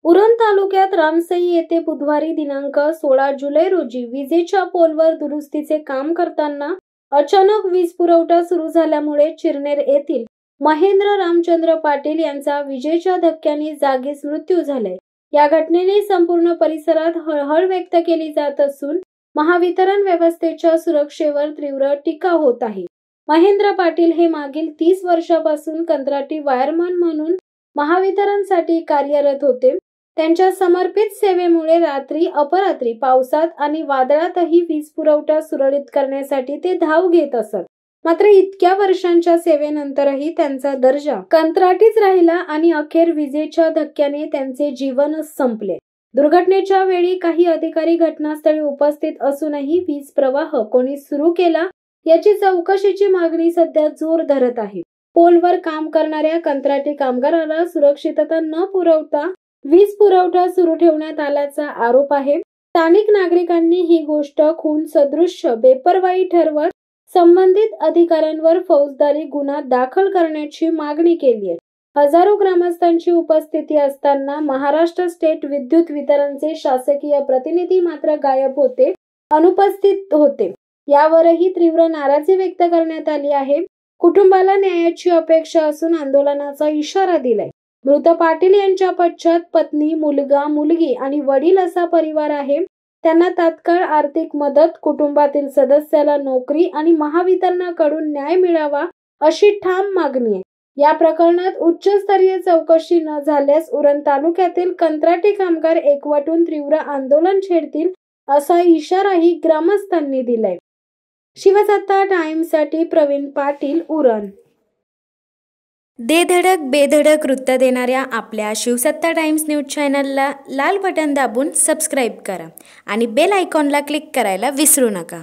उरण तालुक्यात रामसई येथे बुधवारी दिनांक 16 जुलै रोजी विजेच्या पोलवर दुरुस्तीचे काम करताना अचानक वीज पुरवठा सुरू झाल्यामुळे चिरनेर येथील महेंद्र रामचंद्र पाटील यांचा विजेच्या धक्क्याने जागीच मृत्यू झालाय। या घटनेने संपूर्ण परिसरात हळहळ व्यक्त केली जात असून महावितरण व्यवस्थेच्या सुरक्षेवर तीव्र टीका होत आहे। महेंद्र पाटील हे मागील 30 वर्षांपासून कंत्राटी वायरमन म्हणून महावितरणसाठी कार्यरत होते। त्यांच्या समर्पित सेवेमुळे रात्री अपरात्री पावसात आणि वादळातही वीज पुरवठा सुरळीत करण्यासाठी ते धाव घेत असत। मात्र इतक्या वर्षांच्या सेवेनंतरही त्यांचा दर्जा कंत्राटीच राहिला आणि अखेर विजेच्या धक्क्याने त्यांचे जीवनच संपले। दुर्घटनेच्या वेळी काही अधिकारी घटनास्थळी उपस्थित असूनही वीज प्रवाह कोणी सुरू केला याची चौकशीची मागणी सध्या जोर धरत आहे। पोलवर काम करणाऱ्या कंत्राटी कामगाराला सुरक्षितता न पुरवता वीज पुरवठा सुरू ठेवण्यात आल्याचा आरोप आहे। स्थानिक नागरिकांनी ही गोष्ट खून सदृश्य बेपर्वाई ठरवत संबंधित अधिकाऱ्यांवर फौजदारी गुन्हा दाखल करण्याची मागणी केली आहे। हजारो ग्रामस्थांची उपस्थिती असताना महाराष्ट्र स्टेट विद्युत वितरणचे शासकीय प्रतिनिधी मात्र गायब होते, अनुपस्थित होते। यावरही तीव्र नाराजी व्यक्त करण्यात आली आहे। कुटुंबाला न्यायाची अपेक्षा असून आंदोलनाचा इशारा दिलाय। मृत पाटील यांच्या पश्चात पत्नी, मुलगा, मुलगी आणि वडील असा परिवार आहे। त्यांना तात्काळ आर्थिक मदत, कुटुंबातील सदस्याला नोकरी आणि महावितरणाकडून न्याय मिळावा अशी ठाम मागणी आहे। या प्रकरणात उच्चस्तरीय चौकशी न झाल्यास उरण तालुक्यातील कंत्राटी कामगार एकवटून तीव्र आंदोलन छेडतील असा इशाराही ग्रामस्थांनी दिलाय। शिवसत्ता टाइम्ससाठी प्रवीण पाटील, उरण। दे धडक बेधडक वृत्त देणाऱ्या आपल्या शिवसत्ता टाइम्स न्यूज चॅनलला लाल बटन दाबून सबस्क्राईब करा आणि बेल आयकॉनला क्लिक करायला विसरू नका।